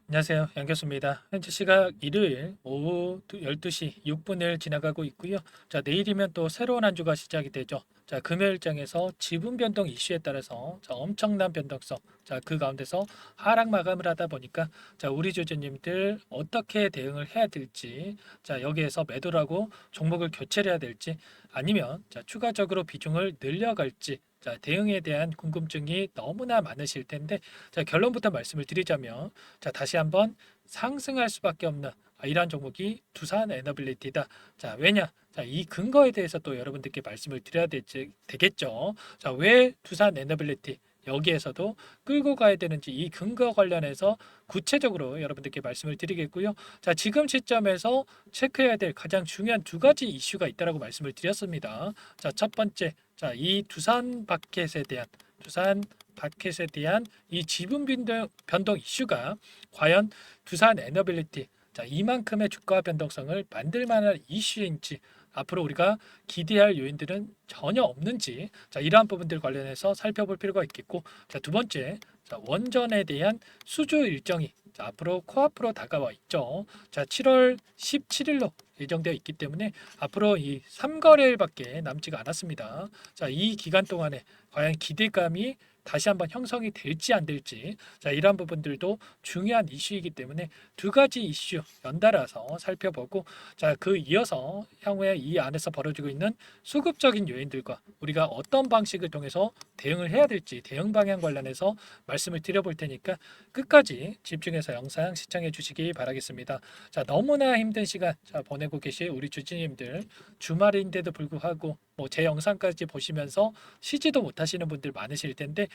안녕하세요. 양 교수입니다. 현재 시각 일요일 오후 12시 6분을 지나가고 있고요. 자, 내일이면 또 새로운 한 주가 시작이 되죠. 자, 금요일장에서 지분 변동 이슈에 따라서 엄청난 변동성, 그 가운데서 하락 마감을 하다 보니까 우리 주주님들 어떻게 대응을 해야 될지, 여기에서 매도를 하고 종목을 교체를 해야 될지, 아니면 추가적으로 비중을 늘려갈지, 대응에 대한 궁금증이 너무나 많으실 텐데, 결론부터 말씀을 드리자면, 다시 한번 상승할 수밖에 없는 이러한 종목이 두산 에너빌리티다. 왜냐? 이 근거에 대해서 또 여러분들께 말씀을 드려야 되겠죠. 왜 두산 에너빌리티 여기에서도 끌고 가야 되는지 이 근거 관련해서 구체적으로 여러분들께 말씀을 드리겠고요. 지금 시점에서 체크해야 될 가장 중요한 두 가지 이슈가 있다라고 말씀을 드렸습니다. 첫 번째, 이 두산 바켓에 대한 이 지분 변동 이슈가 과연 두산 에너빌리티 이만큼의 주가 변동성을 만들 만한 이슈인지, 앞으로 우리가 기대할 요인들은 전혀 없는지, 이러한 부분들 관련해서 살펴볼 필요가 있겠고, 두 번째, 원전에 대한 수주 일정이 앞으로 코앞으로 다가와 있죠. 7월 17일로 예정되어 있기 때문에 앞으로 이 3거래일밖에 남지가 않았습니다. 이 기간 동안에 과연 기대감이 다시 한번 형성이 될지 안 될지, 이러한 부분들도 중요한 이슈이기 때문에 두 가지 이슈 연달아서 살펴보고, 그 이어서 향후에 이 안에서 벌어지고 있는 수급적인 요인들과 우리가 어떤 방식을 통해서 대응을 해야 될지 대응 방향 관련해서 말씀을 드려볼 테니까 끝까지 집중해서 영상 시청해 주시기 바라겠습니다. 너무나 힘든 시간 보내고 계실 우리 주주님들, 주말인데도 불구하고 뭐 제 영상까지 보시면서 쉬지도 못하시는 분들 많으실 텐데,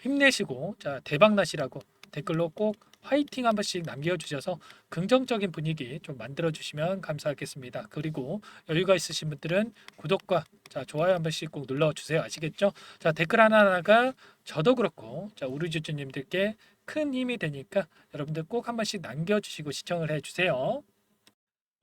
힘내시고 대박 나시라고 댓글로 꼭 화이팅 한 번씩 남겨주셔서 긍정적인 분위기 좀 만들어 주시면 감사하겠습니다. 그리고 여유가 있으신 분들은 구독과 좋아요 한 번씩 꼭 눌러 주세요. 아시겠죠? 댓글 하나하나가 저도 그렇고 우리 주주님들께 큰 힘이 되니까 여러분들 꼭 한 번씩 남겨주시고 시청을 해주세요.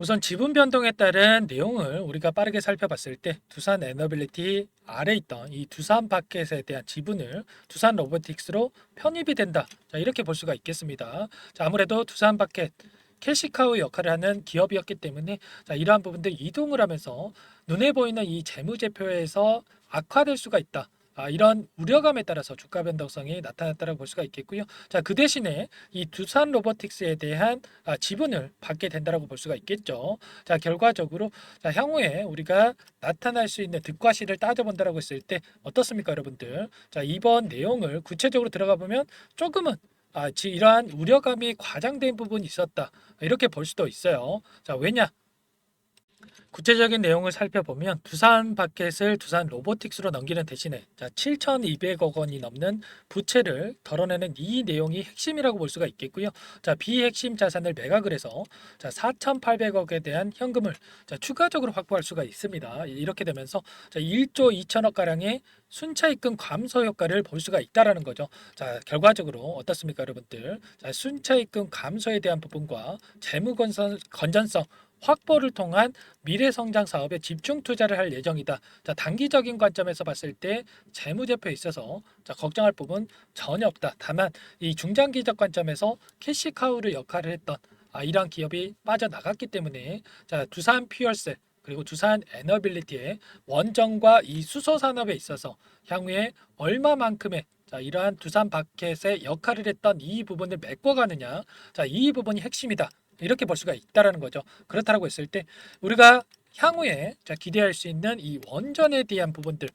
우선 지분 변동에 따른 내용을 우리가 빠르게 살펴봤을 때, 두산 에너빌리티 아래 있던 이 두산 바켓에 대한 지분을 두산 로보틱스로 편입이 된다. 이렇게 볼 수가 있겠습니다. 아무래도 두산 바켓 캐시카우 역할을 하는 기업이었기 때문에 이러한 부분들 이동을 하면서 눈에 보이는 이 재무제표에서 악화될 수가 있다. 이런 우려감에 따라서 주가 변동성이 나타났다고 볼 수가 있겠고요. 그 대신에 이 두산 로보틱스에 대한 지분을 받게 된다고 볼 수가 있겠죠. 결과적으로 향후에 우리가 나타날 수 있는 득과 실을 따져본다고 했을 때 어떻습니까, 여러분들? 이번 내용을 구체적으로 들어가 보면 조금은 이러한 우려감이 과장된 부분이 있었다. 이렇게 볼 수도 있어요. 왜냐? 구체적인 내용을 살펴보면 두산 바켓을 두산 로보틱스로 넘기는 대신에 7,200억 원이 넘는 부채를 덜어내는 이 내용이 핵심이라고 볼 수가 있겠고요. 비핵심 자산을 매각을 해서 4,800억에 대한 현금을 추가적으로 확보할 수가 있습니다. 이렇게 되면서 1조 2천억 가량의 순차입금 감소 효과를 볼 수가 있다라는 거죠. 결과적으로 어떻습니까, 여러분들? 순차입금 감소에 대한 부분과 재무 건전성 확보를 통한 미래 성장 사업에 집중 투자를 할 예정이다. 단기적인 관점에서 봤을 때 재무제표에 있어서 걱정할 부분 전혀 없다. 다만 이 중장기적 관점에서 캐시카우를 역할을 했던 이러한 기업이 빠져나갔기 때문에 두산 퓨얼셀 그리고 두산 에너빌리티의 원전과 이 수소 산업에 있어서 향후에 얼마만큼의 이러한 두산 바켓의 역할을 했던 이 부분을 메꿔가느냐, 이 부분이 핵심이다. 이렇게 볼 수가 있다라는 거죠. 그렇다고 했을 때 우리가 향후에 기대할 수 있는 이 원전에 대한 부분들,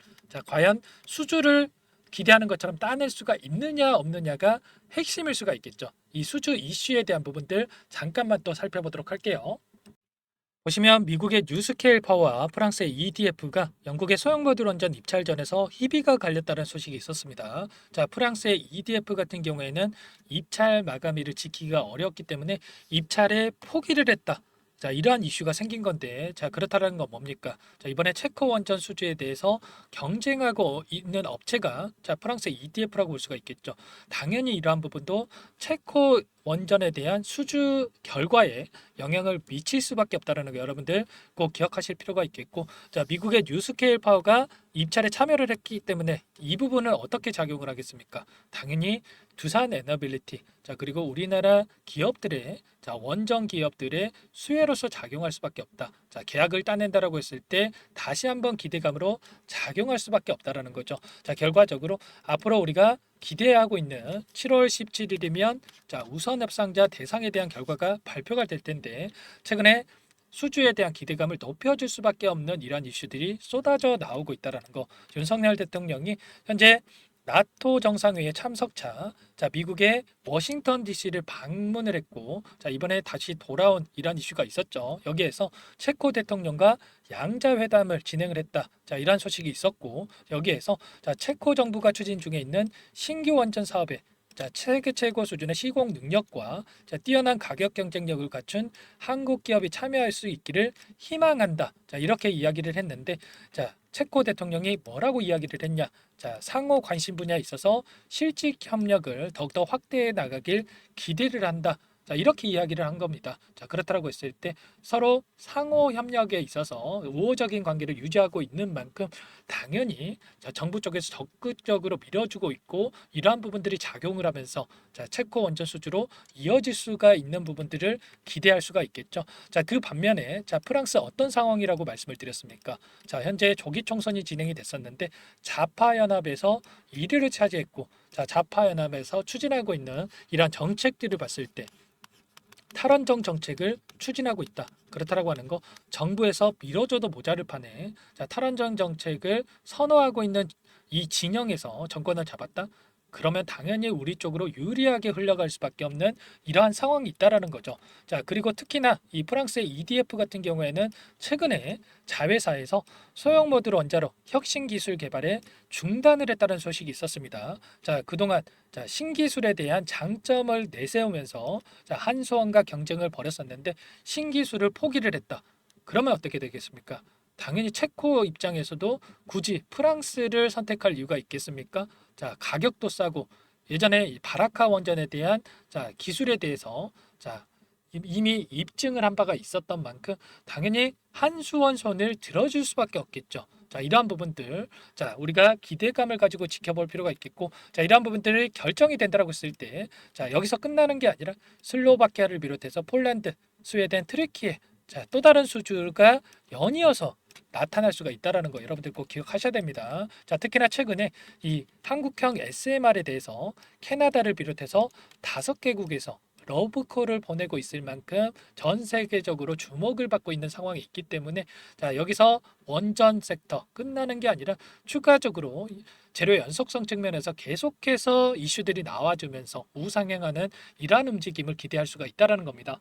과연 수주를 기대하는 것처럼 따낼 수가 있느냐 없느냐가 핵심일 수가 있겠죠. 이 수주 이슈에 대한 부분들 잠깐만 또 살펴보도록 할게요. 보시면 미국의 뉴스케일 파워와 프랑스의 EDF가 영국의 소형모듈 원전 입찰전에서 희비가 갈렸다는 소식이 있었습니다. 프랑스의 EDF 같은 경우에는 입찰 마감일을 지키기가 어렵기 때문에 입찰에 포기를 했다. 이러한 이슈가 생긴 건데, 그렇다는 건 뭡니까? 이번에 체코 원전 수주에 대해서 경쟁하고 있는 업체가 프랑스 EDF라고 볼 수가 있겠죠. 당연히 이러한 부분도 체코 원전에 대한 수주 결과에 영향을 미칠 수밖에 없다는 거 여러분들 꼭 기억하실 필요가 있겠고, 미국의 뉴스케일 파워가 입찰에 참여를 했기 때문에 이 부분은 어떻게 작용을 하겠습니까? 당연히 두산 에너빌리티, 자 그리고 우리나라 기업들의 자 원정 기업들의 수혜로서 작용할 수밖에 없다. 자 계약을 따낸다라고 했을 때 다시 한번 기대감으로 작용할 수밖에 없다라는 거죠. 자 결과적으로 앞으로 우리가 기대하고 있는 7월 17일이면 자 우선 협상자 대상에 대한 결과가 발표가 될 텐데 최근에 수주에 대한 기대감을 높여줄 수밖에 없는 이러한 이슈들이 쏟아져 나오고 있다라는 거. 윤석열 대통령이 현재 나토 정상회의 참석차, 자 미국의 워싱턴 DC를 방문을 했고, 자 이번에 다시 돌아온 이러한 이슈가 있었죠. 여기에서 체코 대통령과 양자 회담을 진행을 했다. 자 이러한 소식이 있었고, 여기에서 자 체코 정부가 추진 중에 있는 신규 원전 사업에 자 세계 최고 수준의 시공 능력과 자 뛰어난 가격 경쟁력을 갖춘 한국 기업이 참여할 수 있기를 희망한다. 자 이렇게 이야기를 했는데 자 체코 대통령이 뭐라고 이야기를 했냐? 자 상호 관심 분야에 있어서 실직 협력을 더욱더 확대해 나가길 기대를 한다. 자 이렇게 이야기를 한 겁니다. 자 그렇다고 했을 때 서로 상호 협력에 있어서 우호적인 관계를 유지하고 있는 만큼 당연히 자 정부 쪽에서 적극적으로 밀어주고 있고 이러한 부분들이 작용을 하면서 자 체코 원전 수주로 이어질 수가 있는 부분들을 기대할 수가 있겠죠. 자 그 반면에 자 프랑스 어떤 상황이라고 말씀을 드렸습니까? 자 현재 조기 총선이 진행이 됐었는데 좌파 연합에서 1위를 차지했고 자 좌파 연합에서 추진하고 있는 이러한 정책들을 봤을 때 탈원전 정책을 추진하고 있다. 그렇다라고 하는 거 정부에서 밀어줘도 모자를 파네. 자, 탈원전 정책을 선호하고 있는 이 진영에서 정권을 잡았다. 그러면 당연히 우리 쪽으로 유리하게 흘러갈 수밖에 없는 이러한 상황이 있다라는 거죠. 자, 그리고 특히나 이 프랑스의 EDF 같은 경우에는 최근에 자회사에서 소형 모듈 원자로 혁신 기술 개발에 중단을 했다는 소식이 있었습니다. 자, 그동안 자, 신기술에 대한 장점을 내세우면서 자, 한수원과 경쟁을 벌였었는데 신기술을 포기를 했다. 그러면 어떻게 되겠습니까? 당연히 체코 입장에서도 굳이 프랑스를 선택할 이유가 있겠습니까? 자, 가격도 싸고 예전에 이 바라카 원전에 대한 자, 기술에 대해서 자, 이미 입증을 한 바가 있었던 만큼 당연히 한수원 손을 들어줄 수밖에 없겠죠. 자, 이러한 부분들 자, 우리가 기대감을 가지고 지켜볼 필요가 있겠고 자, 이러한 부분들이 결정이 된다라고 했을 때 자, 여기서 끝나는 게 아니라 슬로바키아를 비롯해서 폴란드, 스웨덴, 트르키에 자, 또 다른 수주가 연이어서 나타날 수가 있다라는 거 여러분들 꼭 기억하셔야 됩니다. 자, 특히나 최근에 이 한국형 SMR에 대해서 캐나다를 비롯해서 5개국에서 러브콜을 보내고 있을 만큼 전 세계적으로 주목을 받고 있는 상황이 있기 때문에 자, 여기서 원전 섹터 끝나는 게 아니라 추가적으로 재료 연속성 측면에서 계속해서 이슈들이 나와주면서 우상향하는 이러한 움직임을 기대할 수가 있다라는 겁니다.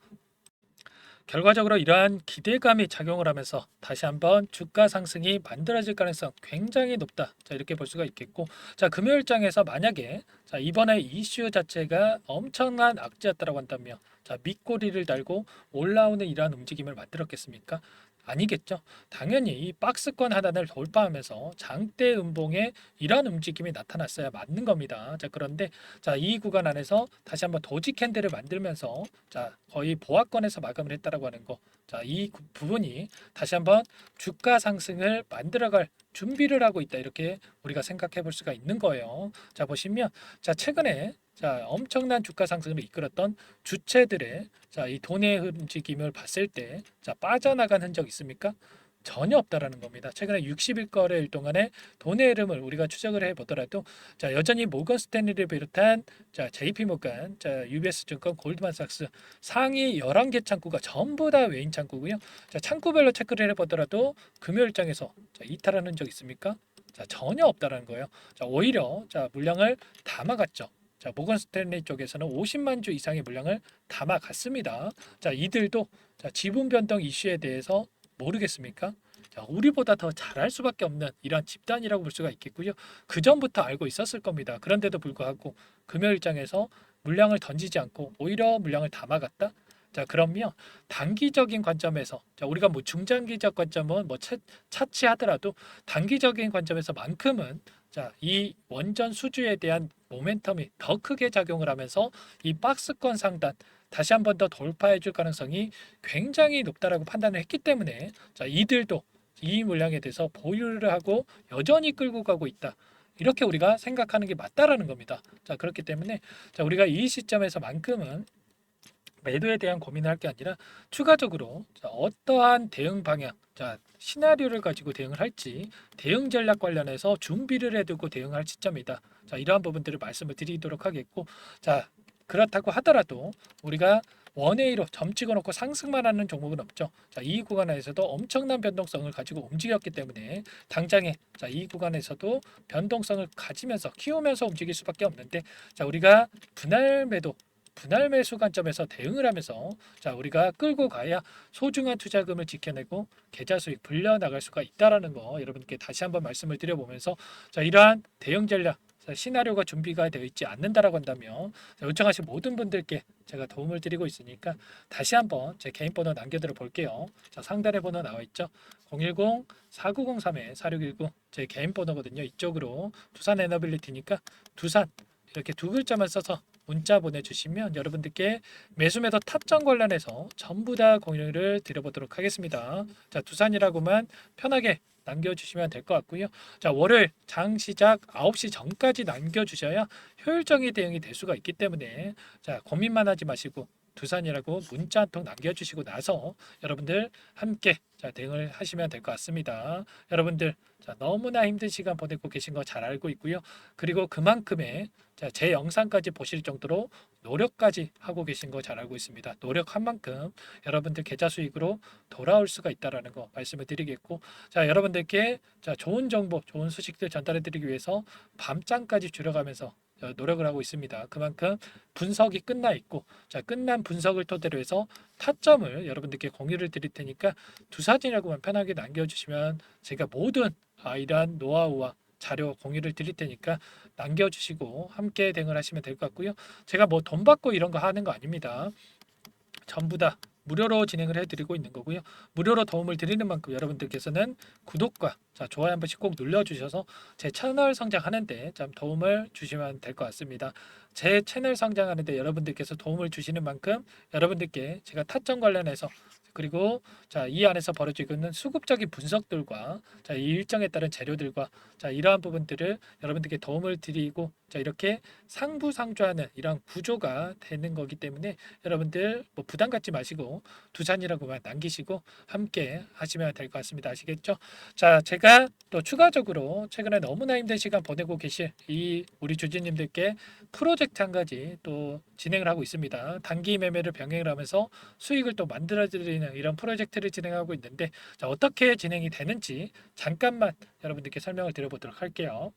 결과적으로 이러한 기대감이 작용을 하면서 다시 한번 주가 상승이 만들어질 가능성 굉장히 높다. 자, 이렇게 볼 수가 있겠고, 자, 금요일장에서 만약에 자, 이번에 이슈 자체가 엄청난 악재였다라고 한다면 자, 밑꼬리를 달고 올라오는 이러한 움직임을 만들었겠습니까? 아니겠죠. 당연히 이 박스권 하단을 돌파하면서 장대 음봉에 이러한 움직임이 나타났어야 맞는 겁니다. 자, 그런데 자, 이 구간 안에서 다시 한번 도지 캔들을 만들면서 자, 거의 보합권에서 마감을 했다라고 하는 거. 자, 이 부분이 다시 한번 주가 상승을 만들어갈 준비를 하고 있다. 이렇게 우리가 생각해 볼 수가 있는 거예요. 자, 보시면 자, 최근에 자, 엄청난 주가 상승을 이끌었던 주체들의 자, 이 돈의 움직임을 봤을 때 자, 빠져나간 흔적 있습니까? 전혀 없다라는 겁니다. 최근에 60일 거래일 동안에 돈의 흐름을 우리가 추적을 해 보더라도 자, 여전히 모건 스탠리를 비롯한 자, JP 모건, 자, UBS 증권, 골드만삭스 상위 11개 창구가 전부 다 외인 창구고요. 자, 창구별로 체크를 해 보더라도 금요일장에서 자, 이탈하는 적 있습니까? 자, 전혀 없다라는 거예요. 자, 오히려 자, 물량을 담아갔죠. 자, 모건 스탠리 쪽에서는 50만 주 이상의 물량을 담아갔습니다. 자, 이들도 자, 지분 변동 이슈에 대해서 모르겠습니까? 자, 우리보다 더 잘할 수밖에 없는 이러한 집단이라고 볼 수가 있겠고요. 그 전부터 알고 있었을 겁니다. 그런데도 불구하고 금요일장에서 물량을 던지지 않고 오히려 물량을 담아갔다. 자, 그러면 단기적인 관점에서 자, 우리가 뭐 중장기적 관점은 뭐 차치하더라도 단기적인 관점에서만큼은 자, 이 원전 수주에 대한 모멘텀이 더 크게 작용을 하면서 이 박스권 상단 다시 한번 더 돌파해 줄 가능성이 굉장히 높다라고 판단을 했기 때문에 자, 이들도 이 물량에 대해서 보유를 하고 여전히 끌고 가고 있다. 이렇게 우리가 생각하는 게 맞다라는 겁니다. 자, 그렇기 때문에 자, 우리가 이 시점에서만큼은 매도에 대한 고민을 할 게 아니라 추가적으로 자, 어떠한 대응 방향, 자, 시나리오를 가지고 대응을 할지 대응 전략 관련해서 준비를 해두고 대응할 시점이다. 자, 이러한 부분들을 말씀을 드리도록 하겠고, 자, 그렇다고 하더라도 우리가 원웨이로 점 찍어놓고 상승만 하는 종목은 없죠. 자, 이 구간에서도 엄청난 변동성을 가지고 움직였기 때문에 당장에 자, 이 구간에서도 변동성을 가지면서 키우면서 움직일 수밖에 없는데, 자, 우리가 분할 매수 관점에서 대응을 하면서 자, 우리가 끌고 가야 소중한 투자금을 지켜내고 계좌 수익 불려 나갈 수가 있다라는 거 여러분께 다시 한번 말씀을 드려보면서 자, 이러한 대응 전략 시나리오가 준비가 되어 있지 않는다라고 한다면 자, 요청하신 모든 분들께 제가 도움을 드리고 있으니까 다시 한번 제 개인 번호 남겨드려 볼게요. 자, 상단에 번호 나와 있죠. 010-4903-4619 제 개인 번호거든요. 이쪽으로 두산 에너빌리티니까 두산 이렇게 두 글자만 써서 문자 보내주시면 여러분들께 매수매도 타점 관련해서 전부 다 공유를 드려보도록 하겠습니다. 자, 두산이라고만 편하게 남겨주시면 될 것 같고요. 자, 월요일 장 시작 9시 전까지 남겨주셔야 효율적인 대응이 될 수가 있기 때문에 자, 고민만 하지 마시고 두산이라고 문자 한 통 남겨주시고 나서 여러분들 함께 자, 대응을 하시면 될 것 같습니다. 여러분들 자, 너무나 힘든 시간 보내고 계신 거 잘 알고 있고요. 그리고 그만큼의 자, 제 영상까지 보실 정도로 노력까지 하고 계신 거 잘 알고 있습니다. 노력한 만큼 여러분들 계좌 수익으로 돌아올 수가 있다라는 거 말씀을 드리겠고, 자, 여러분들께 자, 좋은 정보, 좋은 소식들 전달해 드리기 위해서 밤잠까지 줄여가면서 노력을 하고 있습니다. 그만큼 분석이 끝나 있고, 자, 끝난 분석을 토대로 해서 타점을 여러분들께 공유를 드릴 테니까 두사진이라고만 편하게 남겨주시면 제가 모든 이러한 노하우와 자료 공유를 드릴 테니까 남겨주시고 함께 대응을 하시면 될 것 같고요. 제가 뭐 돈 받고 이런 거 하는 거 아닙니다. 전부 다 무료로 진행을 해드리고 있는 거고요. 무료로 도움을 드리는 만큼 여러분들께서는 구독과 자, 좋아요 한 번씩 꼭 눌러주셔서 제 채널 성장하는데 좀 도움을 주시면 될 것 같습니다. 제 채널 성장하는데 여러분들께서 도움을 주시는 만큼 여러분들께 제가 타점 관련해서 그리고 자, 이 안에서 벌어지고 있는 수급적인 분석들과 자, 이 일정에 따른 재료들과 자, 이러한 부분들을 여러분들께 도움을 드리고 자, 이렇게 상부상조하는 이런 구조가 되는 거기 때문에 여러분들 뭐 부담 갖지 마시고 두산이라고만 남기시고 함께 하시면 될 것 같습니다. 아시겠죠? 자, 제가 또 추가적으로 최근에 너무나 힘든 시간 보내고 계실 이 우리 주주님들께 프로젝트 한 가지 또 진행을 하고 있습니다. 단기 매매를 병행을 하면서 수익을 또 만들어드리는 이런 프로젝트를 진행하고 있는데 자, 어떻게 진행이 되는지 잠깐만 여러분들께 설명을 드려보도록 할게요.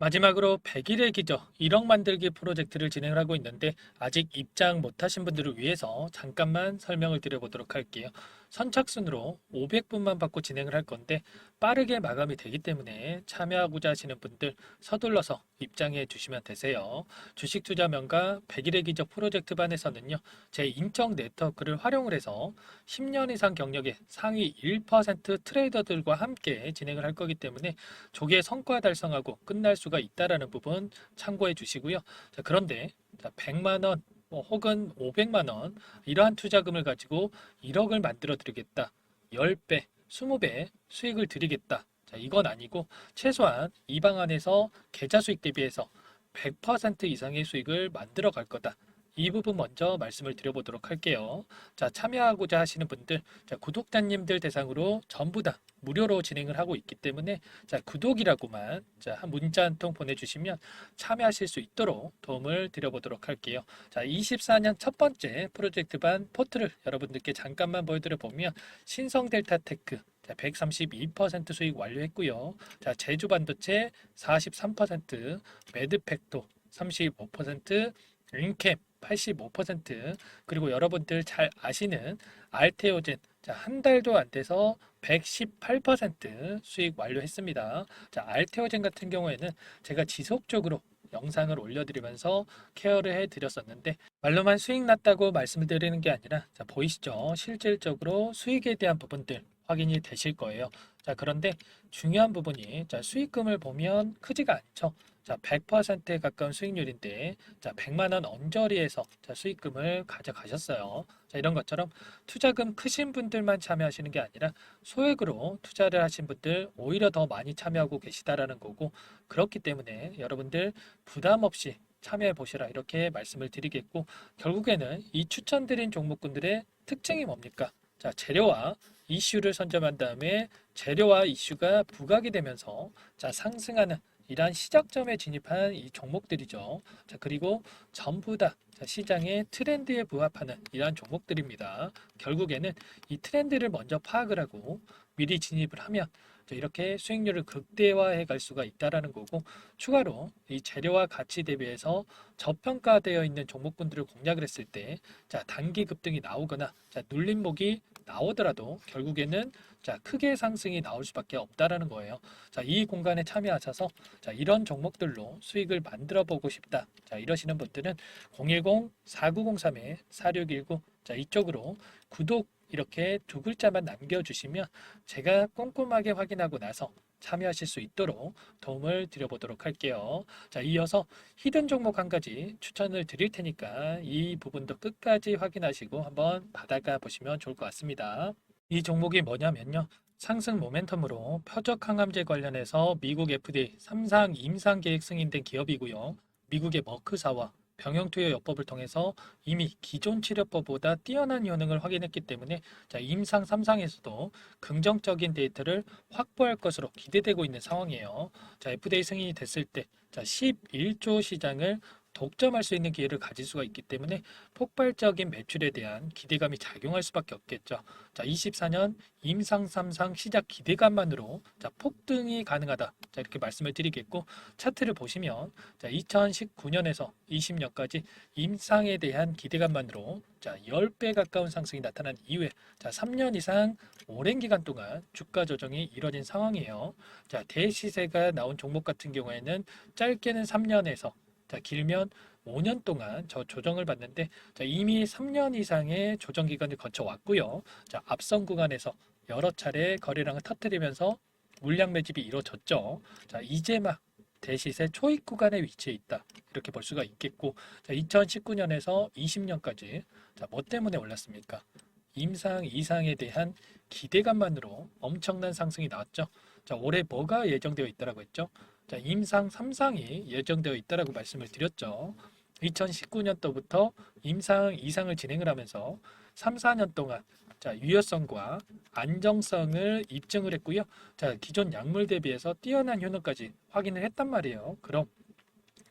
마지막으로 100일의 기적 1억 만들기 프로젝트를 진행을 하고 있는데 아직 입장 못하신 분들을 위해서 잠깐만 설명을 드려보도록 할게요. 선착순으로 500분만 받고 진행을 할 건데 빠르게 마감이 되기 때문에 참여하고자 하시는 분들 서둘러서 입장해 주시면 되세요. 주식 투자 명가 100일의 기적 프로젝트 반에서는요. 제 인적 네트워크를 활용을 해서 10년 이상 경력의 상위 1% 트레이더들과 함께 진행을 할 거기 때문에 조기에 성과 달성하고 끝날 수가 있다라는 부분 참고해 주시고요. 자, 그런데 100만 원 혹은 500만 원 이러한 투자금을 가지고 1억을 만들어 드리겠다. 10배, 20배 수익을 드리겠다. 자, 이건 아니고 최소한 이 방안에서 계좌 수익 대비해서 100% 이상의 수익을 만들어 갈 거다. 이 부분 먼저 말씀을 드려보도록 할게요. 자, 참여하고자 하시는 분들, 자, 구독자님들 대상으로 전부 다 무료로 진행을 하고 있기 때문에 자, 구독이라고만 자, 한 문자 한 통 보내주시면 참여하실 수 있도록 도움을 드려보도록 할게요. 자, 24년 첫 번째 프로젝트 반 포트를 여러분들께 잠깐만 보여드려 보면 신성 델타 테크 132% 수익 완료했고요. 자, 제주 반도체 43%, 매드팩토 35%, 윙캠 85%, 그리고 여러분들 잘 아시는 알테오젠 자, 한 달도 안 돼서 118% 수익 완료했습니다. 자, 알테오젠 같은 경우에는 제가 지속적으로 영상을 올려드리면서 케어를 해드렸었는데 말로만 수익 났다고 말씀을 드리는 게 아니라 자, 보이시죠? 실질적으로 수익에 대한 부분들 확인이 되실 거예요. 자, 그런데 중요한 부분이 자, 수익금을 보면 크지가 않죠. 자, 100%에 가까운 수익률인데, 자, 100만 원 언저리에서 자, 수익금을 가져가셨어요. 자, 이런 것처럼 투자금 크신 분들만 참여하시는 게 아니라 소액으로 투자를 하신 분들 오히려 더 많이 참여하고 계시다라는 거고, 그렇기 때문에 여러분들 부담 없이 참여해 보시라 이렇게 말씀을 드리겠고, 결국에는 이 추천드린 종목군들의 특징이 뭡니까? 자, 재료와 이슈를 선점한 다음에 재료와 이슈가 부각이 되면서 자, 상승하는 이러한 시작점에 진입한 이 종목들이죠. 자, 그리고 전부 다 자, 시장의 트렌드에 부합하는 이러한 종목들입니다. 결국에는 이 트렌드를 먼저 파악을 하고 미리 진입을 하면 자, 이렇게 수익률을 극대화해 갈 수가 있다라는 거고, 추가로 이 재료와 가치 대비해서 저평가되어 있는 종목군들을 공략을 했을 때 자, 단기 급등이 나오거나 자, 눌림목이 나오더라도 결국에는 자, 크게 상승이 나올 수밖에 없다라는 거예요. 자, 이 공간에 참여하셔서 자, 이런 종목들로 수익을 만들어 보고 싶다. 자, 이러시는 분들은 010-4903-4619 자, 이쪽으로 구독 이렇게 두 글자만 남겨주시면 제가 꼼꼼하게 확인하고 나서 참여하실 수 있도록 도움을 드려보도록 할게요. 자, 이어서 히든 종목 한 가지 추천을 드릴 테니까 이 부분도 끝까지 확인하시고 한번 받아가 보시면 좋을 것 같습니다. 이 종목이 뭐냐면요. 상승 모멘텀으로 표적 항암제 관련해서 미국 FDA 3상 임상 계획 승인된 기업이고요. 미국의 머크사와 병용투여요법을 통해서 이미 기존 치료법보다 뛰어난 효능을 확인했기 때문에 자, 임상 3상에서도 긍정적인 데이터를 확보할 것으로 기대되고 있는 상황이에요. 자, FDA 승인이 됐을 때 자, 11조 시장을 독점할 수 있는 기회를 가질 수가 있기 때문에 폭발적인 매출에 대한 기대감이 작용할 수밖에 없겠죠. 자, 24년 임상 3상 시작 기대감만으로 자, 폭등이 가능하다. 자, 이렇게 말씀을 드리겠고, 차트를 보시면 자, 2019년에서 20년까지 임상에 대한 기대감만으로 자, 10배 가까운 상승이 나타난 이후에 자, 3년 이상 오랜 기간 동안 주가 조정이 이뤄진 상황이에요. 자, 대시세가 나온 종목 같은 경우에는 짧게는 3년에서 자, 길면 5년 동안 저 조정을 받는데 자, 이미 3년 이상의 조정 기간을 거쳐 왔고요. 자, 앞선 구간에서 여러 차례 거래량을 터뜨리면서 물량 매집이 이루어졌죠. 자, 이제 막 대시세 초입 구간에 위치해 있다. 이렇게 볼 수가 있겠고, 자, 2019년에서 20년까지 자, 뭐 때문에 올랐습니까? 임상 이상에 대한 기대감만으로 엄청난 상승이 나왔죠. 자, 올해 뭐가 예정되어 있다라고 했죠? 자, 임상 3상이 예정되어 있다라고 말씀을 드렸죠. 2019년도부터 임상 2상을 진행을 하면서 3, 4년 동안 자, 유효성과 안정성을 입증을 했고요. 자, 기존 약물 대비해서 뛰어난 효능까지 확인을 했단 말이에요. 그럼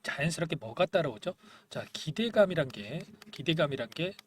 자연스럽게 뭐가 따라오죠? 자, 기대감이란 게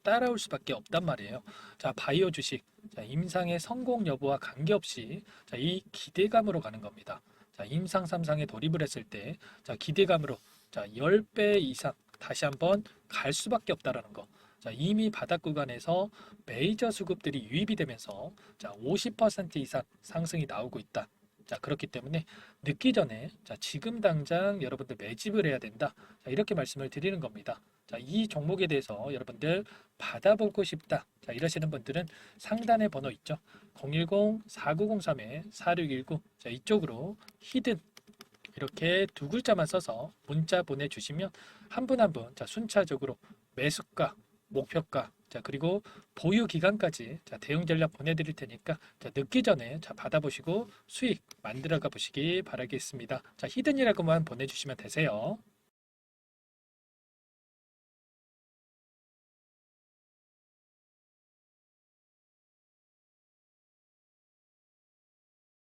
따라올 수밖에 없단 말이에요. 자, 바이오 주식, 자, 임상의 성공 여부와 관계없이 자, 이 기대감으로 가는 겁니다. 자, 임상 3상에 돌입을 했을 때, 자, 기대감으로 자, 10배 이상 다시 한번 갈 수밖에 없다라는 거. 자, 이미 바닥 구간에서 메이저 수급들이 유입이 되면서 자, 50% 이상 상승이 나오고 있다. 자, 그렇기 때문에 늦기 전에 자, 지금 당장 여러분들 매집을 해야 된다. 자, 이렇게 말씀을 드리는 겁니다. 자, 이 종목에 대해서 여러분들 받아보고 싶다. 자, 이러시는 분들은 상단에 번호 있죠. 010-4903-4619. 자, 이쪽으로 히든 이렇게 두 글자만 써서 문자 보내주시면 한 분 한 분 자, 순차적으로 매수가, 목표가, 자, 그리고 보유 기간까지 자, 대응 전략 보내드릴 테니까 자, 늦기 전에 자, 받아보시고 수익 만들어가 보시기 바라겠습니다. 자, 히든이라고만 보내주시면 되세요.